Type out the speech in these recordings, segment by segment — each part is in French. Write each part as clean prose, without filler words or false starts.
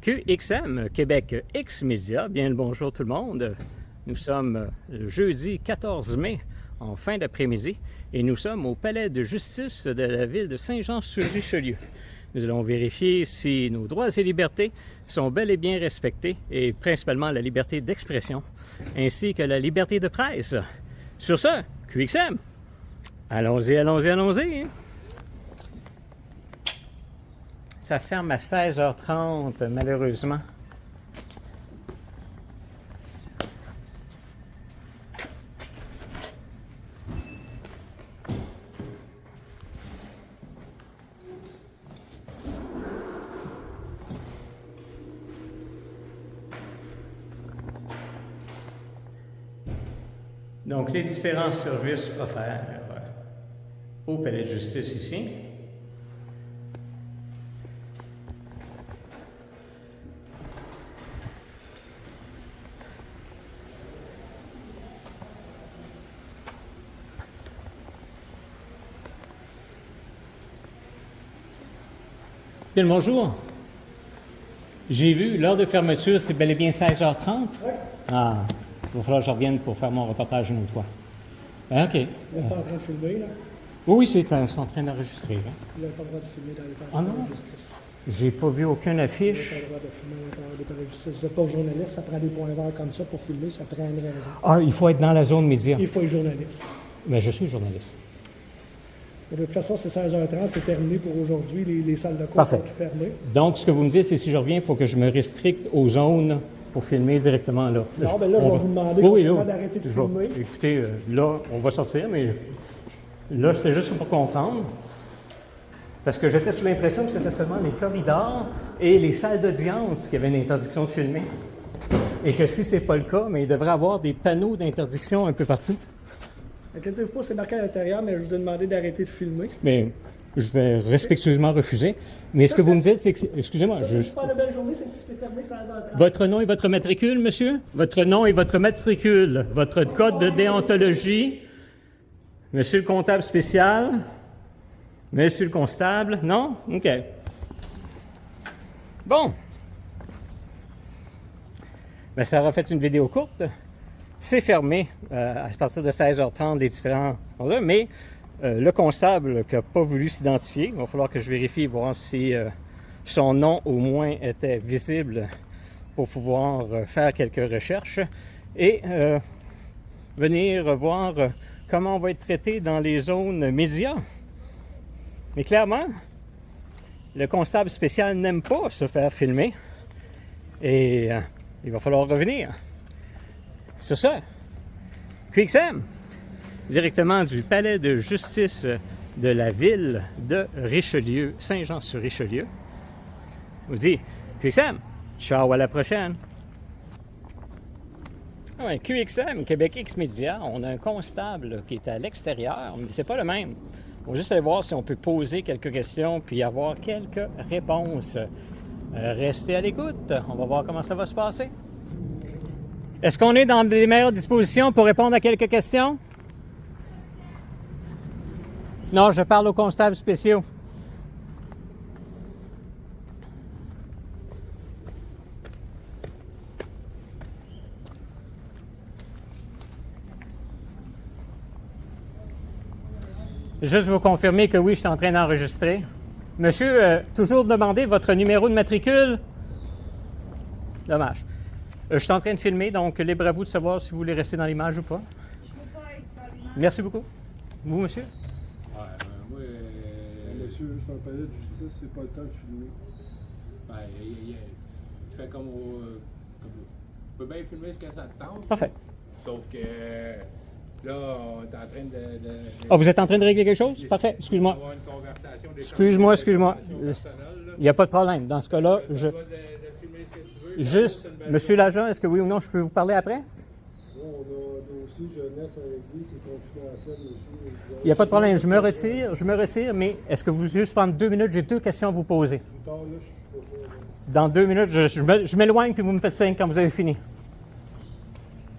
QXM, Québec X-Média, bien le bonjour tout le monde. Nous sommes le jeudi 14 mai, en fin d'après-midi, et nous sommes au palais de justice de la ville de Saint-Jean-sur-Richelieu. Nous allons vérifier si nos droits et libertés sont bel et bien respectés, et principalement la liberté d'expression, ainsi que la liberté de presse. Sur ce, QXM, allons-y, allons-y, allons-y! Ça ferme à 16h30, malheureusement. Donc, les différents services offerts au palais de justice ici. Bien le bonjour. J'ai vu, l'heure de fermeture, c'est bel et bien 16h30? Oui. Ah, il va falloir que je revienne pour faire mon reportage une autre fois. Ah, OK. Vous n'êtes pas en train de filmer, là? Oui, c'est en train d'enregistrer. Hein? Vous n'avez pas le droit de filmer dans les Ah palais non? de justice. J'ai pas vu aucune Vous n'avez affiche. pas le droit de filmer dans les palais de justice. Vous n'êtes pas journaliste, ça prend des points verts comme ça pour filmer, ça prend une raison. Ah, il faut être dans la zone média. Il faut être journaliste. Mais je suis journaliste. De toute façon, c'est 16h30, c'est terminé pour aujourd'hui. Les salles de cours Parfait. sont fermées. Donc, ce que vous me dites, c'est si je reviens, il faut que je me restricte aux zones pour filmer directement là. Non, ben là, je vais vous demander là, d'arrêter de je vais- filmer. Écoutez, là, on va sortir, mais là, c'est juste pour comprendre. Parce que j'étais sous l'impression que c'était seulement les corridors et les salles d'audience qui avaient une interdiction de filmer. Et que si c'est pas le cas, mais il devrait y avoir des panneaux d'interdiction un peu partout. Inquiétez-vous pas, c'est marqué à l'intérieur, mais je vous ai demandé d'arrêter de filmer. Mais je vais respectueusement refuser. Mais ce que vous me dites, c'est que... Excusez-moi, C'est pas une belle journée, c'est que tout est fermé 16h30. Votre nom et votre matricule, monsieur? Votre nom et votre matricule. Votre code de déontologie. Monsieur le comptable spécial. Monsieur le constable. Non? OK. Bon. Ben, ça aura fait une vidéo courte. C'est fermé à partir de 16h30, les différents... Mais le constable qui n'a pas voulu s'identifier, il va falloir que je vérifie, voir si son nom au moins était visible pour pouvoir faire quelques recherches et venir voir comment on va être traité dans les zones médias. Mais clairement, le constable spécial n'aime pas se faire filmer et il va falloir revenir. Sur ça, QXM, directement du palais de justice de la ville de Richelieu, Saint-Jean-sur-Richelieu, vous dit QXM, ciao à la prochaine. Ah ouais, QXM, Québec X-Média, on a un constable qui est à l'extérieur, mais c'est pas le même. On va juste aller voir si on peut poser quelques questions puis avoir quelques réponses. Restez à l'écoute, on va voir comment ça va se passer. Est-ce qu'on est dans les meilleures dispositions pour répondre à quelques questions? Non, je parle aux constables spéciaux. Juste vous confirmer que oui, je suis en train d'enregistrer. Monsieur, toujours demander votre numéro de matricule? Dommage. Je suis en train de filmer, donc libre à vous de savoir si vous voulez rester dans l'image ou pas. Je ne veux pas être dans l'image. Merci beaucoup. Vous, monsieur? Ouais, moi, Monsieur, c'est un palais de justice, c'est pas le temps de filmer. ben, tu fais comme tu peux bien filmer ce que ça te tente. Parfait. Sauf que là, on est en train de Ah, vous êtes en train de régler quelque chose? Parfait. Excuse-moi. avoir une conversation. Excuse-moi. personnelle, là. Il n'y a pas de problème. Dans ce cas-là, Tu as le droit de filmer ce que tu veux. Juste, C'est une belle monsieur l'agent, est-ce que oui ou non, je peux vous parler après? Là, on a un dossier jeunesse avec lui, c'est confidentiel, monsieur. Il n'y a pas de problème. Je me retire, mais est-ce que vous juste prendre 2 minutes? J'ai 2 questions à vous poser. Plus tard, là, je suis pas là. Dans 2 minutes, je m'éloigne puis vous me faites signe quand vous avez fini.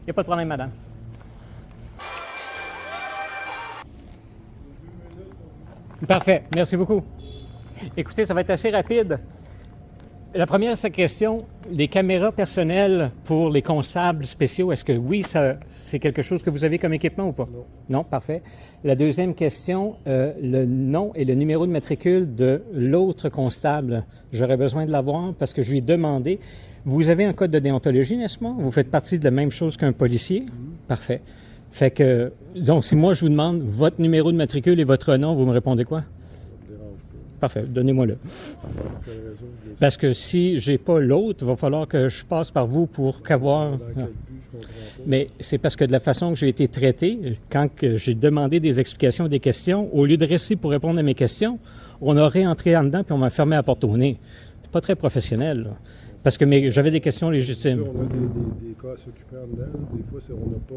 Il n'y a pas de problème, madame. Parfait. Merci beaucoup. Écoutez, ça va être assez rapide. La première, c'est la question, les caméras personnelles pour les constables spéciaux, est-ce que oui, c'est quelque chose que vous avez comme équipement ou pas? Non. Non, parfait. La deuxième question, le nom et le numéro de matricule de l'autre constable, j'aurais besoin de l'avoir parce que je lui ai demandé. Vous avez un code de déontologie, n'est-ce pas? Vous faites partie de la même chose qu'un policier? Parfait. Fait que, donc, si moi je vous demande votre numéro de matricule et votre nom, vous me répondez quoi? Ça me dérange pas. Parfait, donnez-moi-le. Pour quelle raison? Parce que si j'ai pas l'autre, il va falloir que je passe par vous pour qu'avoir... Dans quel but, je comprends pas. Mais c'est parce que de la façon que j'ai été traité, quand que j'ai demandé des explications, des questions, au lieu de rester pour répondre à mes questions, on a réentré en dedans puis on m'a fermé la porte au nez. C'est pas très professionnel, là. Parce que j'avais des questions légitimes. On a des cas à s'occuper en dedans. Des fois, on n'a pas...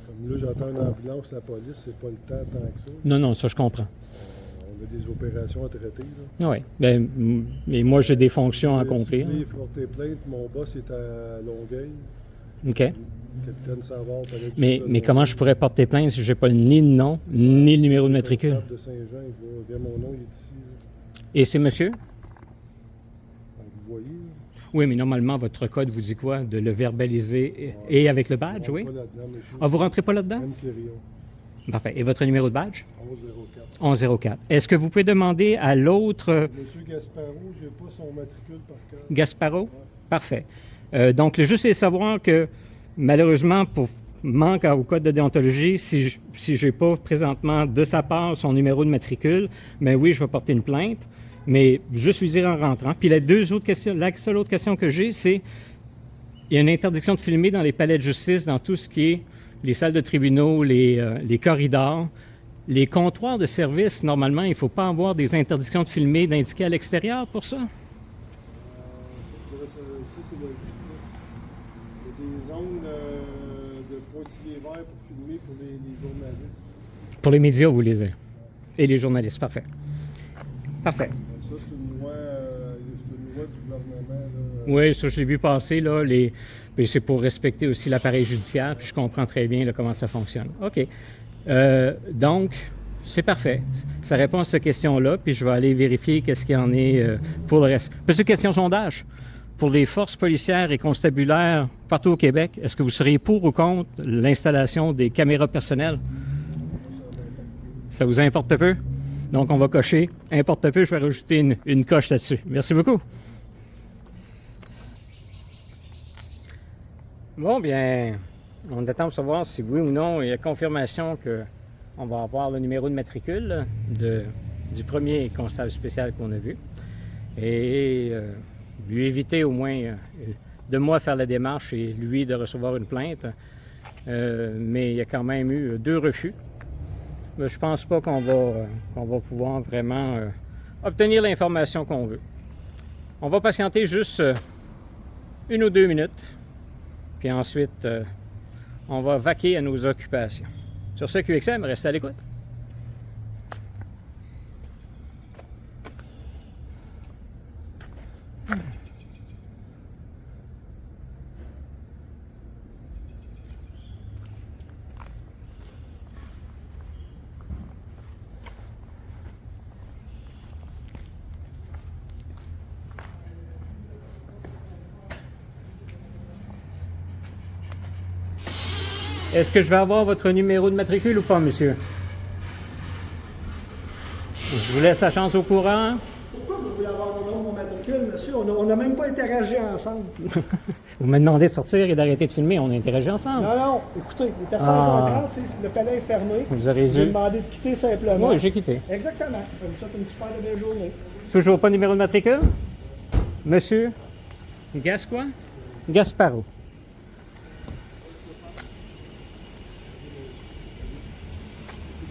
Comme là, j'entends une ambulance, la police, c'est pas le temps tant que ça. Non, non, ça je comprends. On a des opérations à traiter. Là. Oui. Ben, mais moi, j'ai des fonctions à accomplir. Si vous voulez porter plainte, mon boss est à Longueuil. OK. Capitaine Savard. Mais comment je pourrais porter plainte si j'ai pas ni le nom, ni le numéro de matricule? Le de Saint-Jean, il va... Mon nom, il est ici. Là. Et c'est monsieur? Vous voyez? Là. Oui, mais normalement, votre code vous dit quoi? De le verbaliser et avec le badge, oui? Pas là-dedans, monsieur. Ah, vous rentrez pas là-dedans? M. Quirion, Parfait. Et votre numéro de badge? 1104. 1104. Est-ce que vous pouvez demander à l'autre Monsieur Gasparo, je n'ai pas son matricule par cœur. Gasparo? Parfait. Donc, le juste est de savoir que, malheureusement, pour manque au code de déontologie, si je n'ai pas présentement de sa part son numéro de matricule, bien oui, je vais porter une plainte, mais juste lui dire en rentrant. Puis la seule autre question que j'ai, c'est il y a une interdiction de filmer dans les palais de justice, dans tout ce qui est les salles de tribunaux, les corridors. Les comptoirs de service, normalement, il ne faut pas avoir des interdictions de filmer, d'indiquer à l'extérieur pour ça? Ça, c'est la justice. Il y a des zones de pointillés verts pour filmer pour les journalistes. Pour les médias, vous les avez. Et les journalistes, parfait. Parfait. Ça, c'est une loi du gouvernement. Là. Oui, ça, je l'ai vu passer, là. Mais c'est pour respecter aussi l'appareil judiciaire, puis je comprends très bien là, comment ça fonctionne. OK. Donc, c'est parfait. Ça répond à cette question-là, puis je vais aller vérifier qu'est-ce qu'il y en est pour le reste. Petite question sondage. Pour les forces policières et constabulaires partout au Québec, est-ce que vous seriez pour ou contre l'installation des caméras personnelles? Ça vous importe peu? Donc, on va cocher. Importe peu, je vais rajouter une coche là-dessus. Merci beaucoup. Bon, bien, on attend pour savoir si oui ou non il y a confirmation qu'on va avoir le numéro de matricule du premier constable spécial qu'on a vu. Et lui éviter au moins de moi faire la démarche et lui de recevoir une plainte. Mais il y a quand même eu 2 refus. Mais je pense pas qu'on va pouvoir vraiment obtenir l'information qu'on veut. On va patienter juste 1 ou 2 minutes. Puis ensuite, on va vaquer à nos occupations. Sur ce, QXM, restez à l'écoute. Est-ce que je vais avoir votre numéro de matricule ou pas, monsieur? Je vous laisse la chance au courant. Pourquoi vous voulez avoir mon nom, mon matricule, monsieur? On n'a même pas interagi ensemble. Vous me demandez de sortir et d'arrêter de filmer. On a interagi ensemble. Non, non, écoutez, il est à 16h30, le palais est fermé. Vous aurez J'ai eu. demandé de quitter simplement. Oui, j'ai quitté. Exactement. Je vous souhaite une super belle journée. Toujours pas de numéro de matricule? Monsieur? Quoi? Gasparo.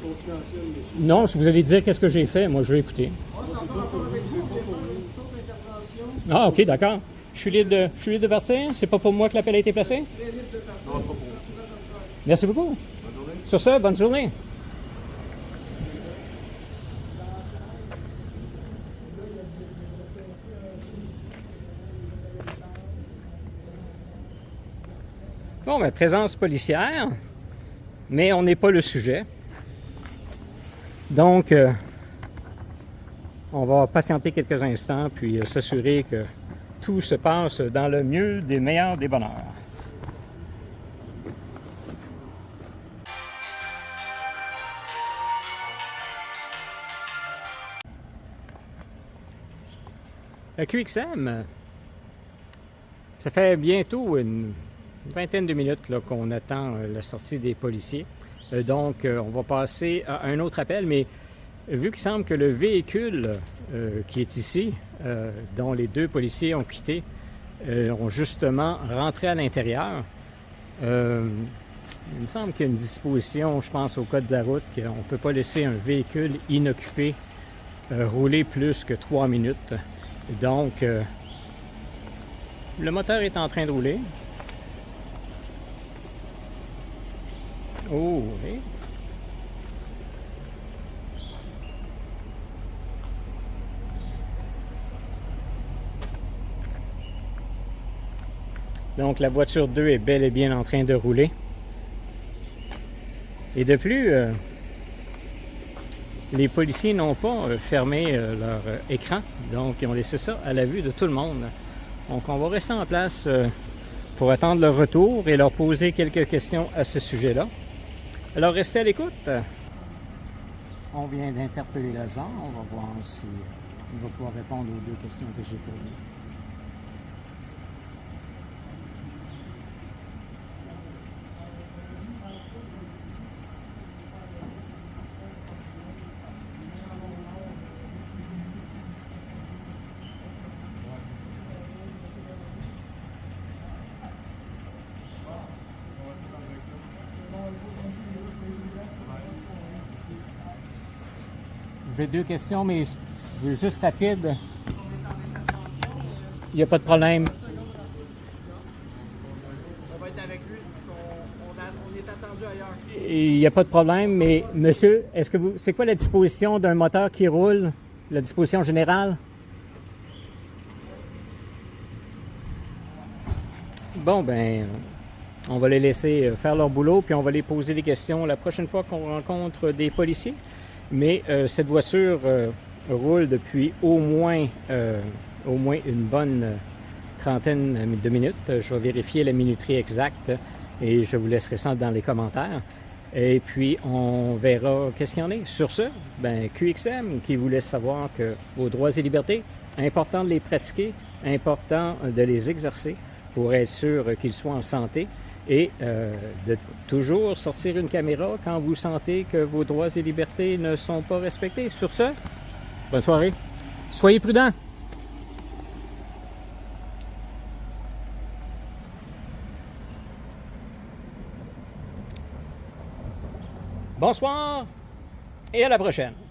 C'est confidentiel, monsieur. Non, si vous allez dire qu'est-ce que j'ai fait, moi je vais écouter. Ah, ok, d'accord. Je suis libre de partir? C'est pas pour moi que l'appel a été placé? Merci beaucoup. Sur ça, bonne journée. Bon, ben, présence policière, mais on n'est pas le sujet. Donc, on va patienter quelques instants, puis s'assurer que tout se passe dans le mieux des meilleurs des bonheurs. La QXM, ça fait bientôt une vingtaine de minutes là, qu'on attend la sortie des policiers. Donc, on va passer à un autre appel, mais vu qu'il semble que le véhicule qui est ici, dont les deux policiers ont quitté, ont justement rentré à l'intérieur, il me semble qu'il y a une disposition, je pense, au code de la route, qu'on ne peut pas laisser un véhicule inoccupé rouler plus que 3 minutes. Donc, le moteur est en train de rouler. Oh, oui. Donc, la voiture 2 est bel et bien en train de rouler. Et de plus, les policiers n'ont pas fermé leur écran, donc ils ont laissé ça à la vue de tout le monde. Donc, on va rester en place pour attendre leur retour et leur poser quelques questions à ce sujet-là. Alors, restez à l'écoute. On vient d'interpeller l'agent. On va voir si il va pouvoir répondre aux deux questions que j'ai posées. J'ai deux questions, mais juste rapide. Il n'y a pas de problème. On va être avec lui, on est attendu ailleurs. Il n'y a pas de problème, mais monsieur, est-ce que vous. C'est quoi la disposition d'un moteur qui roule? La disposition générale? Bon, ben, on va les laisser faire leur boulot, puis on va les poser des questions la prochaine fois qu'on rencontre des policiers. Mais cette voiture roule depuis au moins une bonne trentaine de minutes. Je vais vérifier la minuterie exacte et je vous laisserai ça dans les commentaires. Et puis, on verra qu'est-ce qu'il y en est. Sur ce, ben, QXM qui vous laisse savoir que vos droits et libertés, important de les pratiquer, important de les exercer pour être sûr qu'ils soient en santé. Et de toujours sortir une caméra quand vous sentez que vos droits et libertés ne sont pas respectés. Sur ce, bonne soirée. Soyez prudents. Bonsoir et à la prochaine.